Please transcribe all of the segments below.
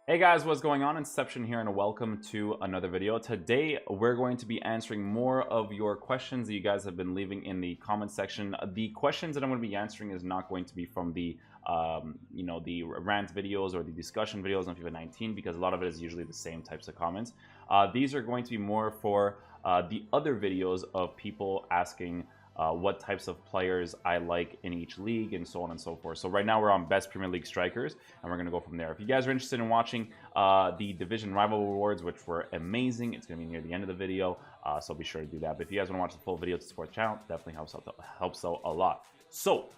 Hey guys, what's going on? Inception here and welcome to another video. Today we're going to be answering more of your questions that you guys have been leaving in the comment section. The questions that I'm going to be answering is not going to be from the the rant videos or the discussion videos on FIFA 19 because a lot of it is usually the same types of comments. These are going to be more for the other videos of people asking what types of players I like in each league and so on and so forth. So right now we're on best Premier League strikers and we're going to go from there. If you guys are interested in watching the division rival awards, which were amazing, it's going to be near the end of the video, so be sure to do that. But if you guys want to watch the full video to support the channel, definitely helps out a lot. So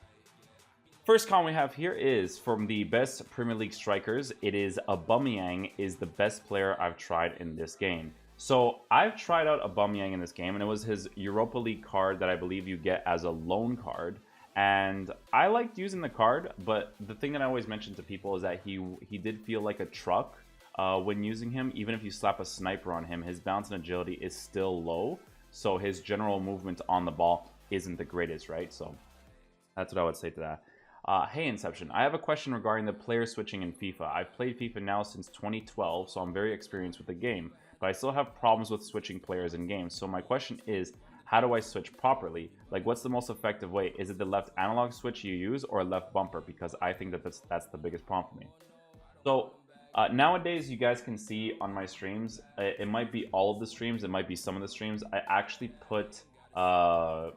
first comment we have here is from the best Premier League strikers. It is Aubameyang is the best player I've tried in this game. So I've tried out Aubameyang in this game, and it was his Europa League card that I believe you get as a loan card. And I liked using the card, but the thing that I always mention to people is that he did feel like a truck when using him. Even if you slap a sniper on him, his bounce and agility is still low, so his general movement on the ball isn't the greatest, right? So that's what I would say to that. Hey Inception, I have a question regarding the player switching in FIFA. I've played FIFA now since 2012, so I'm very experienced with the game, but I still have problems with switching players in games. So my question is, how do I switch properly? Like, what's the most effective way? Is it the left analog switch you use or left bumper? Because I think that that's the biggest problem for me. So nowadays, you guys can see on my streams, it might be all of the streams, it might be some of the streams. I actually put the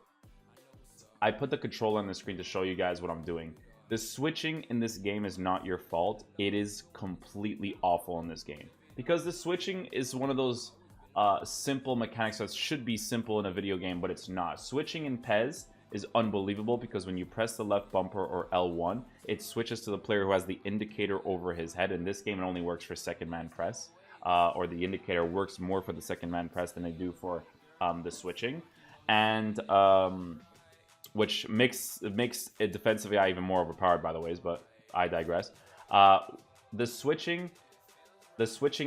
controller on the screen to show you guys what I'm doing. The switching in this game is not your fault. It is completely awful in this game. Because the switching is one of those simple mechanics that should be simple in a video game, but it's not. Switching in PES is unbelievable because when you press the left bumper or L1, it switches to the player who has the indicator over his head. In this game, it only works for second man press, or the indicator works more for the second man press than they do for the switching. And which makes it defensively even more overpowered, by the way, but I digress. The switching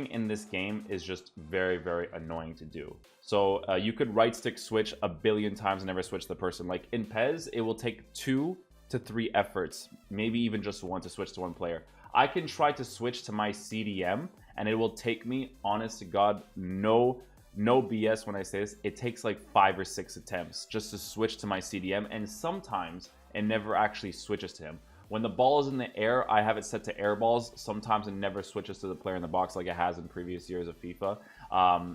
in this game is just very, very annoying to do. So you could right stick switch a billion times and never switch the person. Like in PES, it will take 2 to 3 efforts, maybe even just one, to switch to one player. I can try to switch to my CDM and it will take me, honest to God, no BS when I say this, it takes like 5 or 6 attempts just to switch to my CDM, and sometimes it never actually switches to him. When the ball is in the air, I have it set to air balls. Sometimes it never switches to the player in the box like it has in previous years of FIFA.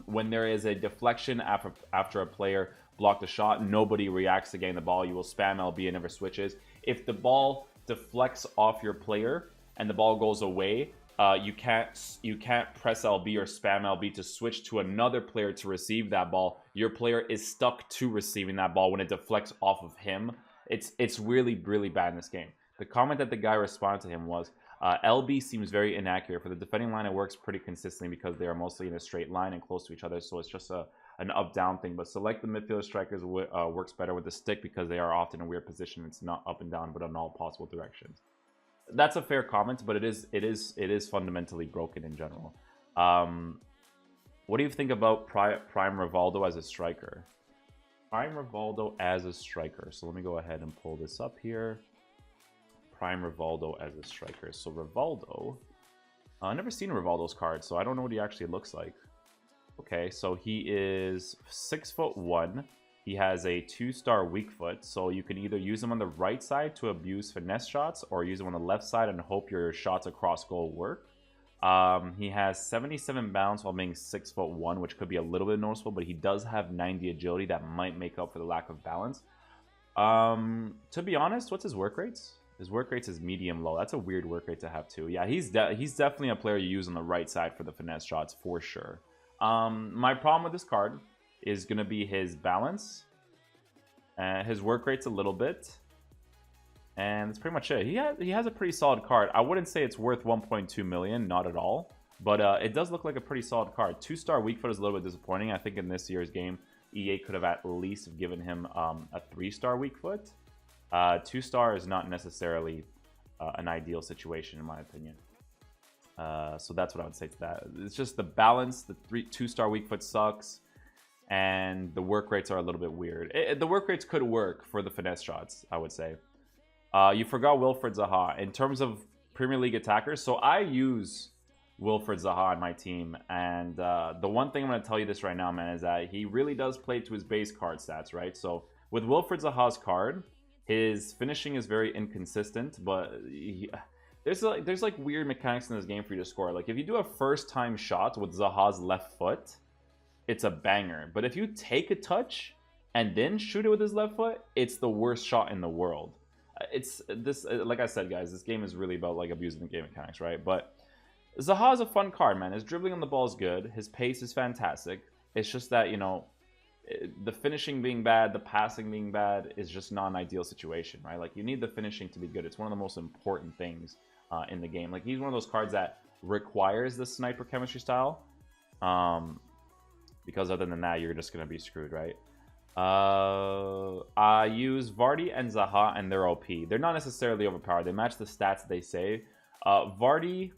When there is a deflection after a player blocked a shot, nobody reacts to getting the ball. You will spam LB and never switches. If the ball deflects off your player and the ball goes away, you can't press LB or spam LB to switch to another player to receive that ball. Your player is stuck to receiving that ball when it deflects off of him. It's really, really bad in this game. The comment that the guy responded to him was, LB seems very inaccurate. For the defending line, it works pretty consistently because they are mostly in a straight line and close to each other, so it's just an up-down thing. But select the midfielder strikers works better with the stick because they are often in a weird position. It's not up and down, but in all possible directions. That's a fair comment, but it is fundamentally broken in general. What do you think about Prime Rivaldo as a striker? Prime Rivaldo as a striker. So let me go ahead and pull this up here. Prime Rivaldo as a striker. So Rivaldo, I've never seen Rivaldo's card, so I don't know what he actually looks like. Okay, so he is 6'1". He has a 2-star weak foot, so you can either use him on the right side to abuse finesse shots or use him on the left side and hope your shots across goal work. He has 77 bounce while being 6'1", which could be a little bit noticeable, but he does have 90 agility that might make up for the lack of balance. To be honest, what's his work rates? His work rates is medium low. That's a weird work rate to have too. Yeah, he's definitely a player you use on the right side for the finesse shots for sure. My problem with this card is going to be his balance. His work rate's a little bit. And that's pretty much it. He has a pretty solid card. I wouldn't say it's worth 1.2 million, not at all. But it does look like a pretty solid card. 2-star weak foot is a little bit disappointing. I think in this year's game, EA could have at least given him a 3-star weak foot. 2-star is not necessarily an ideal situation in my opinion. So that's what I would say to that. It's just the balance. The 2-star weak foot sucks, and the work rates are a little bit weird. The work rates could work for the finesse shots, I would say. You forgot Wilfred Zaha. In terms of Premier League attackers, so I use Wilfred Zaha on my team. And the one thing I'm going to tell you this right now, man, is that he really does play to his base card stats, right? So with Wilfred Zaha's card, his finishing is very inconsistent, but there's like weird mechanics in this game for you to score. Like if you do a first time shot with Zaha's left foot, it's a banger. But if you take a touch and then shoot it with his left foot, it's the worst shot in the world. It's this, like I said, guys, this game is really about like abusing the game mechanics, right? But Zaha is a fun card, man. His dribbling on the ball is good. His pace is fantastic. It's just that, you know, the finishing being bad, the passing being bad is just not an ideal situation, right? Like you need the finishing to be good. It's one of the most important things in the game. Like he's one of those cards that requires the sniper chemistry style, because other than that, you're just gonna be screwed, right? I use Vardy and Zaha, and they're OP. They're not necessarily overpowered. They match the stats they say. Vardy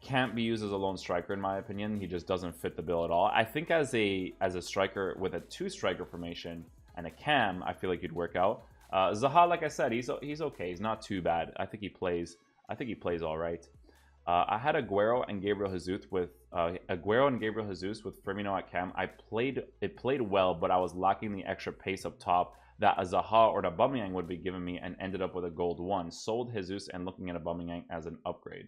can't be used as a lone striker, in my opinion. He just doesn't fit the bill at all. I think as a striker with a 2-striker formation and a cam, I feel like he'd work out. Zaha, like I said, he's okay. He's not too bad. I think he plays all right. I had Aguero and Gabriel Jesus with Firmino at cam. It played well, but I was lacking the extra pace up top that a Zaha or Aubameyang would be giving me, and ended up with a gold 1. Sold Jesus and looking at Aubameyang as an upgrade.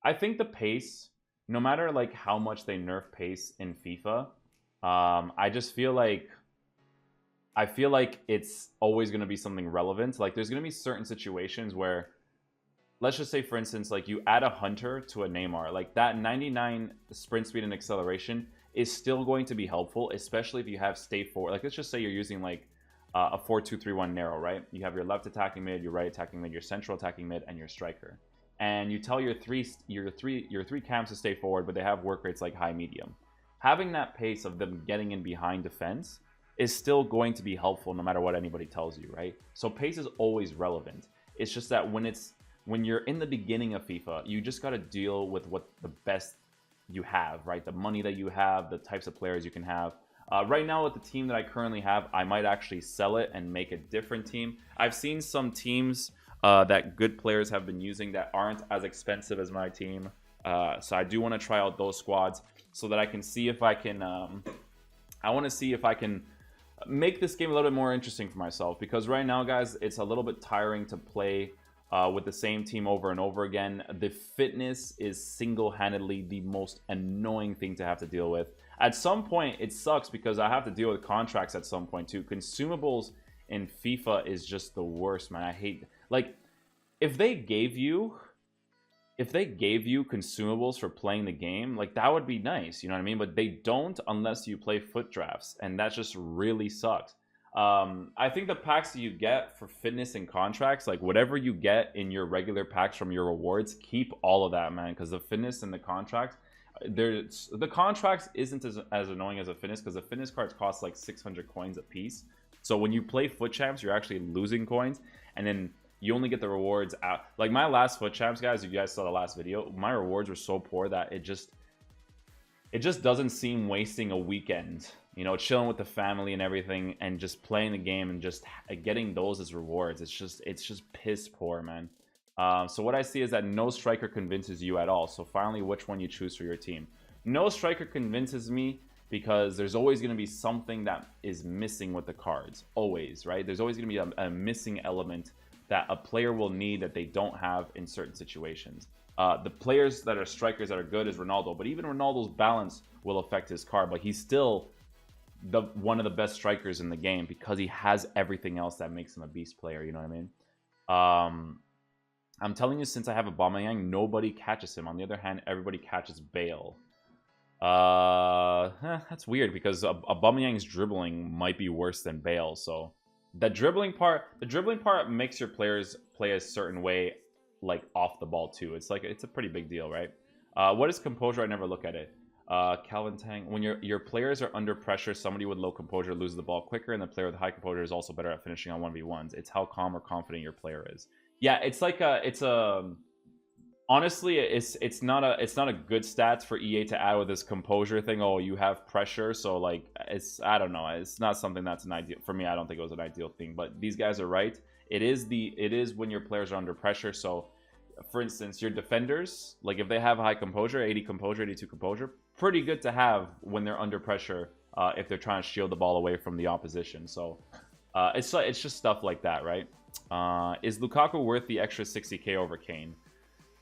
I think the pace, no matter like how much they nerf pace in FIFA, I just feel like it's always going to be something relevant. Like there's going to be certain situations where, let's just say, for instance, like you add a Hunter to a Neymar, like that 99 sprint speed and acceleration is still going to be helpful, especially if you have stay forward. Like let's just say you're using like a 4-2-3-1 narrow, right? You have your left attacking mid, your right attacking mid, your central attacking mid, and your striker. And you tell your three cams to stay forward, but they have work rates like high medium. Having that pace of them getting in behind defense is still going to be helpful no matter what anybody tells you, right? So pace is always relevant. It's just that when you're in the beginning of FIFA, you just got to deal with what the best you have, right? The money that you have, the types of players you can have. Right now with the team that I currently have, I might actually sell it and make a different team. I've seen some teams that good players have been using that aren't as expensive as my team. So I do want to try out those squads so that I can see if I can... I want to see if I can make this game a little bit more interesting for myself. Because right now, guys, it's a little bit tiring to play with the same team over and over again. The fitness is single-handedly the most annoying thing to have to deal with. At some point, it sucks because I have to deal with contracts at some point too. Consumables in FIFA is just the worst, man. I hate... Like, if they gave you consumables for playing the game, like that would be nice, you know what I mean? But they don't unless you play foot drafts, and that just really sucks. I think the packs that you get for fitness and contracts, like whatever you get in your regular packs from your rewards, keep all of that, man, because the fitness and the contracts, the contracts isn't as annoying as a fitness, because the fitness cards cost like 600 coins a piece. So when you play foot champs, you're actually losing coins, and then you only get the rewards out. Like my last foot champs, guys, if you guys saw the last video, my rewards were so poor that it just doesn't seem wasting a weekend, you know, chilling with the family and everything, and just playing the game and just getting those as rewards. It's just piss poor, man. So what I see is that no striker convinces you at all. So finally, which one you choose for your team? No striker convinces me because there's always going to be something that is missing with the cards. Always, right? There's always going to be a missing element that a player will need that they don't have in certain situations. The players that are strikers that are good is Ronaldo, but even Ronaldo's balance will affect his card, but he's still one of the best strikers in the game because he has everything else that makes him a beast player, you know what I mean? I'm telling you, since I have Aubameyang, nobody catches him. On the other hand, everybody catches Bale. That's weird because Aubameyang's dribbling might be worse than Bale, so the dribbling part makes your players play a certain way, like off the ball too. It's a pretty big deal, right? What is composure? I never look at it. Calvin Tang, when your players are under pressure, somebody with low composure loses the ball quicker, and the player with high composure is also better at finishing on 1v1s. It's how calm or confident your player is. Yeah, honestly, it's not a good stats for EA to add with this composure thing. Oh, you have pressure, so like I don't know. It's not something that's an ideal for me. I don't think it was an ideal thing, but these guys are right. It is when your players are under pressure. So for instance, your defenders, like if they have high composure, 80 composure, 82 composure, pretty good to have when they're under pressure if they're trying to shield the ball away from the opposition. So it's just stuff like that, right? Is Lukaku worth the extra 60k over Kane?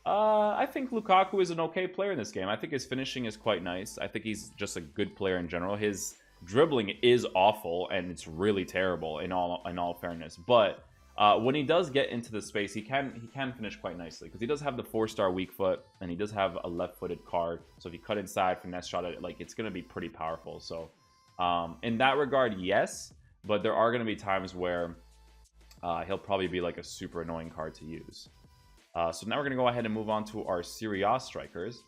I think Lukaku is an okay player in this game. I think his finishing is quite nice. I think he's just a good player in general. His dribbling is awful, and it's really terrible in all fairness. But when he does get into the space, he can finish quite nicely because he does have the 4-star weak foot, and he does have a left-footed card. So if you cut inside, finesse shot it, like it's gonna be pretty powerful. So in that regard, yes, but there are gonna be times where he'll probably be like a super annoying card to use. So now we're going to go ahead and move on to our Serie A strikers.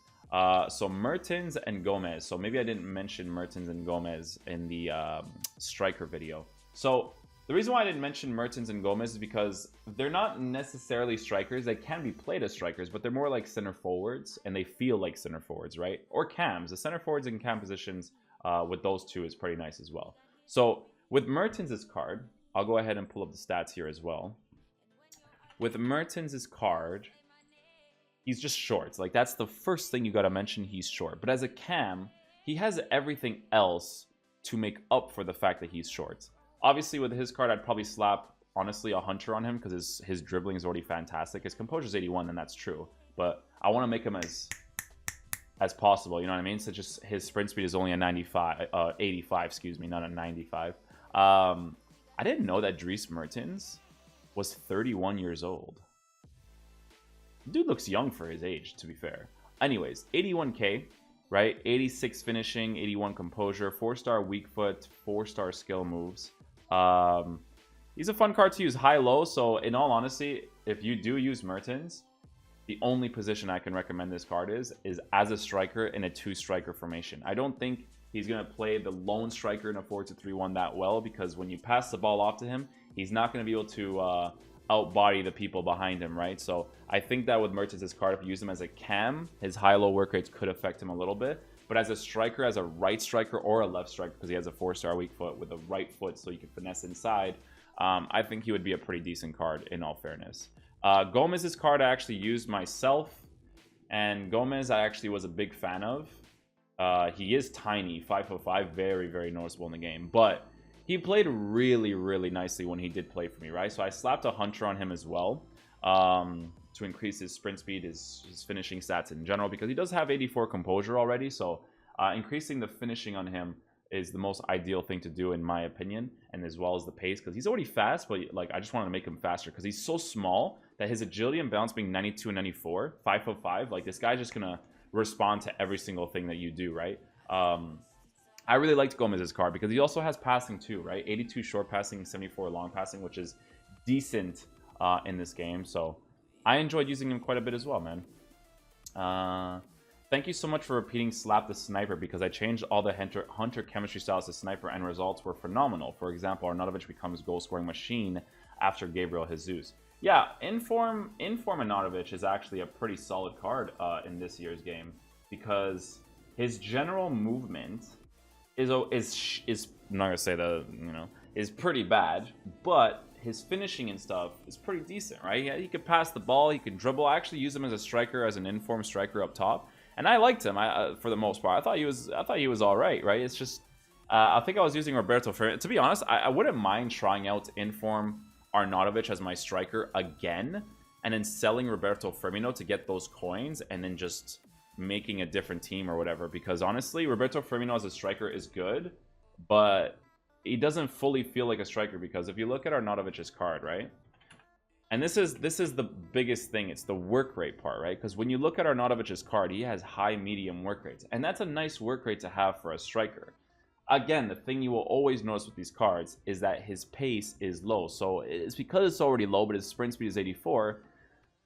So Mertens and Gomez. So maybe I didn't mention Mertens and Gomez in the striker video. So the reason why I didn't mention Mertens and Gomez is because they're not necessarily strikers. They can be played as strikers, but they're more like center forwards, and they feel like center forwards, right? Or cams. The center forwards and cam positions with those two is pretty nice as well. So with Mertens' card, I'll go ahead and pull up the stats here as well. With Mertens' card, he's just short. Like, that's the first thing you got to mention. He's short. But as a cam, he has everything else to make up for the fact that he's short. Obviously, with his card, I'd probably slap, honestly, a hunter on him because his dribbling is already fantastic. His composure is 81, and that's true. But I want to make him as possible. You know what I mean? So just his sprint speed is only a 85, excuse me, not a 95. I didn't know that Dries Mertens was 31 years old. Dude looks young for his age, to be fair. Anyways, 81k, right? 86 finishing, 81 composure, 4-star weak foot, 4-star skill moves. He's a fun card to use high-low, so in all honesty, if you do use Mertens, the only position I can recommend this card is as a striker in a 2-striker formation. I don't think he's going to play the lone striker in a 4-2-3-1 that well, because when you pass the ball off to him, he's not going to be able to outbody the people behind him, right? So I think that with Mertens' card, if you use him as a cam, his high-low work rates could affect him a little bit. But as a striker, as a right striker or a left striker, because he has a 4-star weak foot with a right foot so you can finesse inside, I think he would be a pretty decent card in all fairness. Gomez's card I actually used myself, and Gomez I actually was a big fan of. He is tiny, 5'5", very, very noticeable in the game, but he played really, really nicely when he did play for me, right? So I slapped a hunter on him as well to increase his sprint speed, his finishing stats in general, because he does have 84 composure already. So increasing the finishing on him is the most ideal thing to do, in my opinion, and as well as the pace, because he's already fast, but like I just wanted to make him faster because he's so small that his agility and balance being 92 and 94, 5'5", like this guy's just gonna respond to every single thing that you do, right? I really liked Gomez's card because he also has passing too, right? 82 short passing, 74 long passing, which is decent in this game. So I enjoyed using him quite a bit as well, man. Thank you so much for repeating Slap the Sniper, because I changed all the hunter chemistry styles to Sniper and results were phenomenal. For example, Arnautovic becomes goal-scoring machine after Gabriel Jesus. Yeah, Inform Arnautovic is actually a pretty solid card in this year's game, because his general movement is I'm not gonna say that, you know, is pretty bad, but his finishing and stuff is pretty decent, right? He could pass the ball, he could dribble. I actually use him as a striker, as an informed striker up top, and I liked him for the most part. I thought he was all right, right? It's just I think I was using Roberto Firmino. To be honest, I wouldn't mind trying out Inform Arnautovic as my striker again, and then selling Roberto Firmino to get those coins, and then just making a different team or whatever. Because honestly, Roberto Firmino as a striker is good, but he doesn't fully feel like a striker, because if you look at Arnautovic's card, right? And this is the biggest thing, it's the work rate part, right? Because when you look at Arnautovic's card, he has high, medium work rates, and that's a nice work rate to have for a striker. Again, the thing you will always notice with these cards is that his pace is low. So it's because it's already low, but his sprint speed is 84.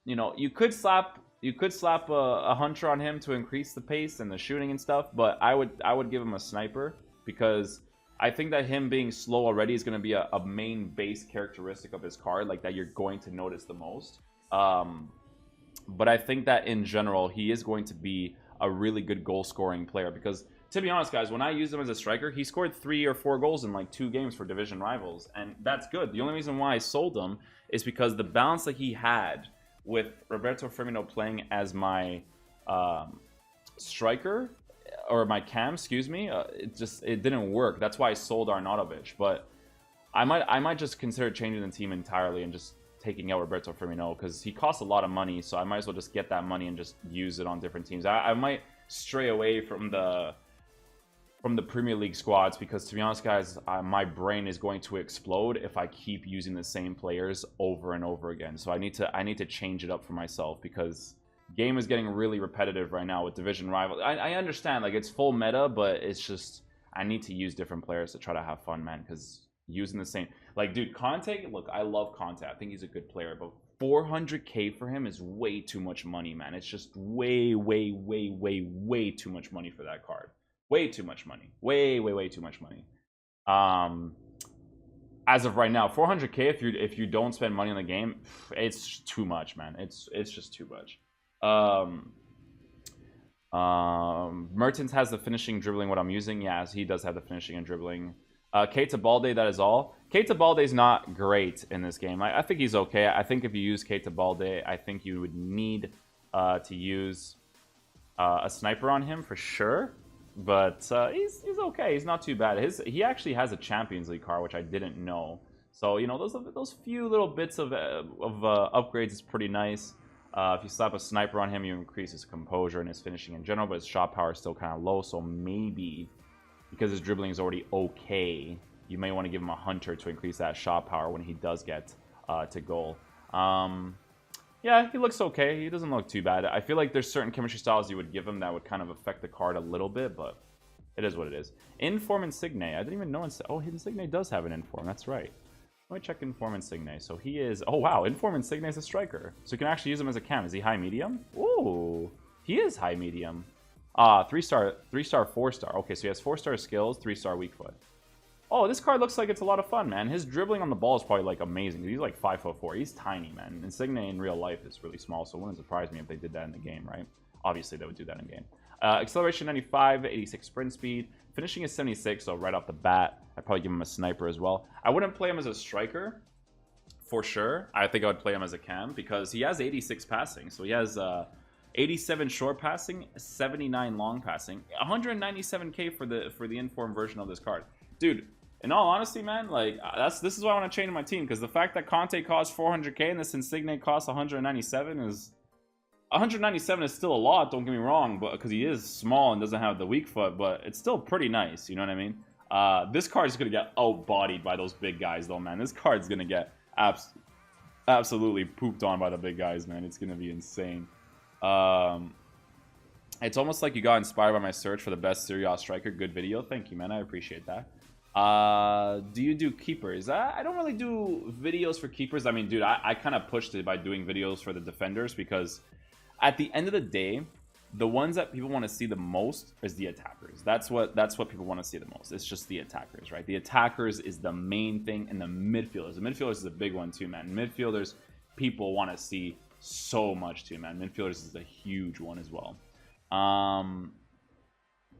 You know, you could slap a hunter on him to increase the pace and the shooting and stuff, but I would give him a sniper, because I think that him being slow already is going to be a main base characteristic of his card, like that you're going to notice the most. But I think that in general, he is going to be a really good goal scoring player, because to be honest, guys, when I used him as a striker, he scored 3 or 4 goals in like 2 games for division rivals, and that's good. The only reason why I sold him is because the balance that he had with Roberto Firmino playing as my striker, or my cam, excuse me, it didn't work. That's why I sold Arnautovic. But I might just consider changing the team entirely and just taking out Roberto Firmino, because he costs a lot of money, so I might as well just get that money and just use it on different teams. I might stray away from the Premier League squads, because to be honest, guys, my brain is going to explode if I keep using the same players over and over again. So I need to change it up for myself, because game is getting really repetitive right now with division rivals. I understand, like, it's full meta, but it's just I need to use different players to try to have fun, man, because using the same, like, dude, Conte, look, I love Conte. I think he's a good player, but 400k for him is way too much money, man. It's just way too much money for that card. Way too much money. Way too much money. As of right now, 400k, if you don't spend money on the game, it's too much, man. It's just too much. Mertens has the finishing, dribbling, what I'm using. Yes, he does have the finishing and dribbling. Keita Balde, that is all. Keita Balde's not great in this game. I think he's okay. I think if you use Keita Balde, I think you would need to use a sniper on him for sure. But he's okay. He's not too bad. He actually has a Champions League card, which I didn't know. So, you know, those few little bits of upgrades is pretty nice. If you slap a sniper on him, you increase his composure and his finishing in general, but his shot power is still kind of low. So maybe, because his dribbling is already okay, you may want to give him a hunter to increase that shot power when he does get to goal. Yeah, he looks okay. He doesn't look too bad. I feel like there's certain chemistry styles you would give him that would kind of affect the card a little bit, but it is what it is. Inform Insigne. I didn't even know. Oh, Insigne does have an Inform. That's right. Let me check Inform Insigne. So he is... Oh, wow. Inform Insigne is a striker. So you can actually use him as a cam. Is he high medium? Ooh, he is high medium. 3-star, 4-star. Okay, so he has 4-star skills, 3-star weak foot. Oh, this card looks like it's a lot of fun, man. His dribbling on the ball is probably, like, amazing. He's, like, 5'4". He's tiny, man. Insigne in real life is really small, so it wouldn't surprise me if they did that in the game, right? Obviously, they would do that in game. Acceleration 95, 86 sprint speed. Finishing is 76, so right off the bat, I'd probably give him a sniper as well. I wouldn't play him as a striker, for sure. I think I would play him as a cam, because he has 86 passing. So he has 87 short passing, 79 long passing, 197k for the informed version of this card. Dude, in all honesty, man, like, this is why I want to change my team, because the fact that Conte costs 400k and this Insigne costs 197 is... 197 is still a lot, don't get me wrong, but because he is small and doesn't have the weak foot, but it's still pretty nice, you know what I mean? This card is going to get out-bodied by those big guys, though, man. This card's going to get absolutely pooped on by the big guys, man. It's going to be insane. It's almost like you got inspired by my search for the best Serie A striker. Good video. Thank you, man. I appreciate that. Do you do keepers? I don't really do videos for keepers. I mean, dude, I kind of pushed it by doing videos for the defenders, because at the end of the day, the ones that people want to see the most is the attackers. That's what people want to see the most. It's just the attackers, right? The attackers is the main thing, and the midfielders. The midfielders is a big one too, man. Midfielders, people want to see so much too, man. Midfielders is a huge one as well.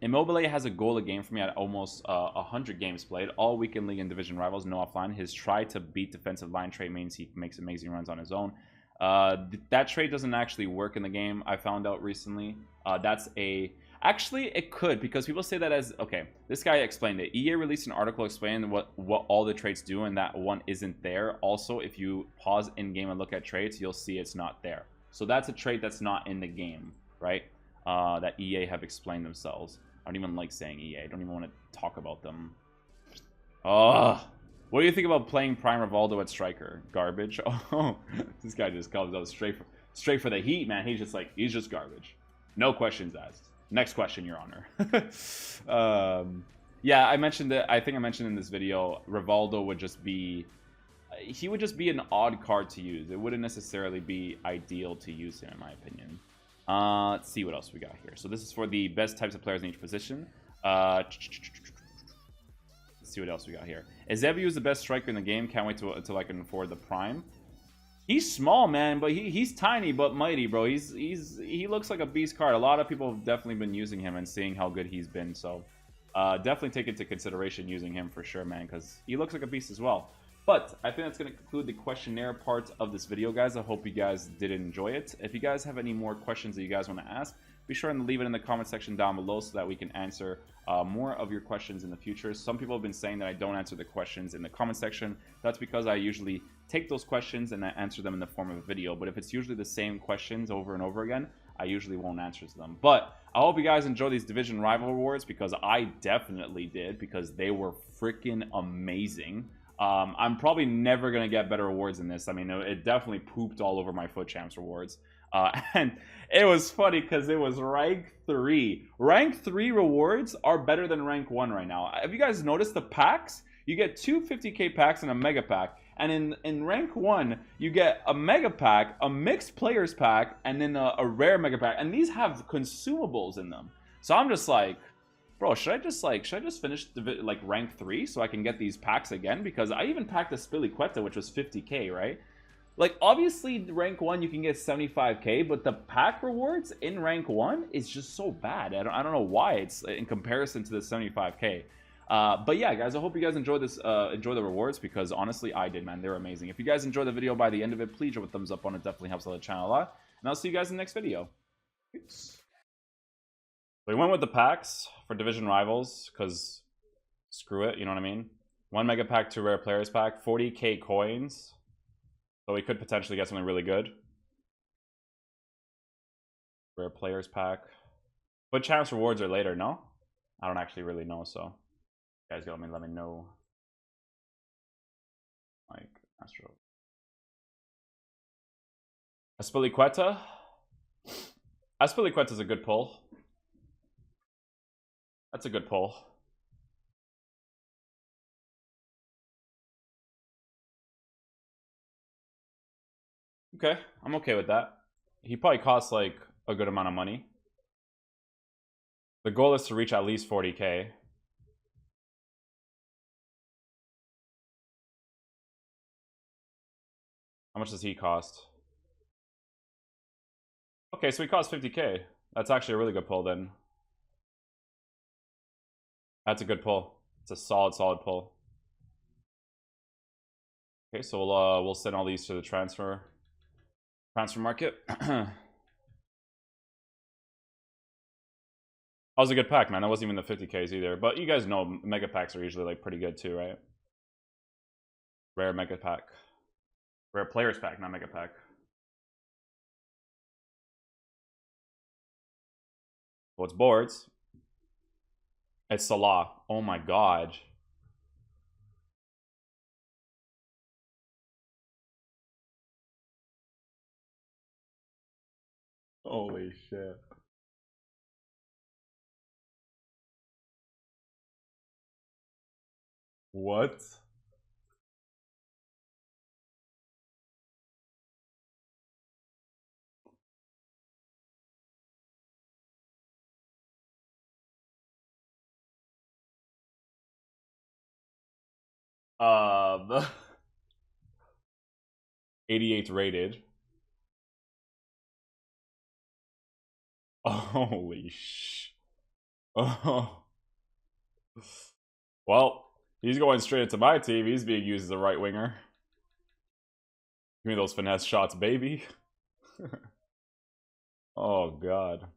Immobile has a goal a game for me at almost 100 games played. All weekend league and division rivals, no offline. His try to beat defensive line trait means he makes amazing runs on his own. That trait doesn't actually work in the game, I found out recently. Actually, it could, because people say that as... Okay, this guy explained it. EA released an article explaining what all the traits do, and that one isn't there. Also, if you pause in-game and look at traits, you'll see it's not there. So that's a trait that's not in the game, right? That EA have explained themselves. I don't even like saying EA. I don't even want to talk about them. What do you think about playing Prime Rivaldo at striker? Garbage? Oh, this guy just comes out straight for the heat, man. He's just garbage. No questions asked. Next question, Your Honor. Yeah, I mentioned that. I think I mentioned in this video, Rivaldo would just be... He would just be an odd card to use. It wouldn't necessarily be ideal to use him, in my opinion. Let's see what else we got here. So this is for the best types of players in each position. Let's see what else we got here. Ezebu is the best striker in the game. Can't wait till I can afford the prime. He's small, man, but he's tiny but mighty, bro. He looks like a beast card. A lot of people have definitely been using him and seeing how good he's been. So definitely take into consideration using him for sure, man, because he looks like a beast as well. But I think that's going to conclude the questionnaire part of this video, guys. I hope you guys did enjoy it. If you guys have any more questions that you guys want to ask, be sure and leave it in the comment section down below so that we can answer more of your questions in the future. Some people have been saying that I don't answer the questions in the comment section. That's because I usually take those questions and I answer them in the form of a video. But if it's usually the same questions over and over again, I usually won't answer them. But I hope you guys enjoy these Division Rival Rewards, because I definitely did, because they were freaking amazing. I'm probably never going to get better rewards than this. I mean, it definitely pooped all over my Foot Champs rewards. And it was funny because it was rank 3. Rank 3 rewards are better than rank 1 right now. Have you guys noticed the packs? You get 2 50k packs and a mega pack. And in rank 1, you get a mega pack, a mixed players pack, and then a rare mega pack. And these have consumables in them. So I'm just like, bro, should I just finish like rank 3 so I can get these packs again? Because I even packed a Spiliqueta, which was 50k, right? Like, obviously, rank 1, you can get 75k, but the pack rewards in rank 1 is just so bad. I don't know why it's in comparison to the 75k. But yeah, guys, I hope you guys enjoy this, enjoy the rewards, because honestly, I did, man. They're amazing. If you guys enjoyed the video by the end of it, please drop a thumbs up on it. Definitely helps out the channel a lot. And I'll see you guys in the next video. Peace. We went with the packs for Division Rivals, because screw it, you know what I mean? 1 mega pack, 2 rare players pack, 40k coins. So we could potentially get something really good. Rare players pack. But chance rewards are later, no? I don't actually really know, so you guys let me know. Like, Astro. Aspilicueta. Aspilicueta's a good pull. That's a good pull. Okay, I'm okay with that. He probably costs like a good amount of money. The goal is to reach at least 40k. How much does he cost? Okay, so he costs 50k. That's actually a really good pull then. That's a good pull. It's a solid pull. Okay, so we'll send all these to the transfer market. That was a good pack, man. That wasn't even the 50ks either. But you guys know mega packs are usually like pretty good too, right? Rare mega pack. Rare players pack, not mega pack. Well, it's boards. It's Salah. Oh my god. Holy shit. What? The 88th rated. Holy sh. Oh. Well, he's going straight into my team. He's being used as a right winger. Give me those finesse shots, baby. Oh, God.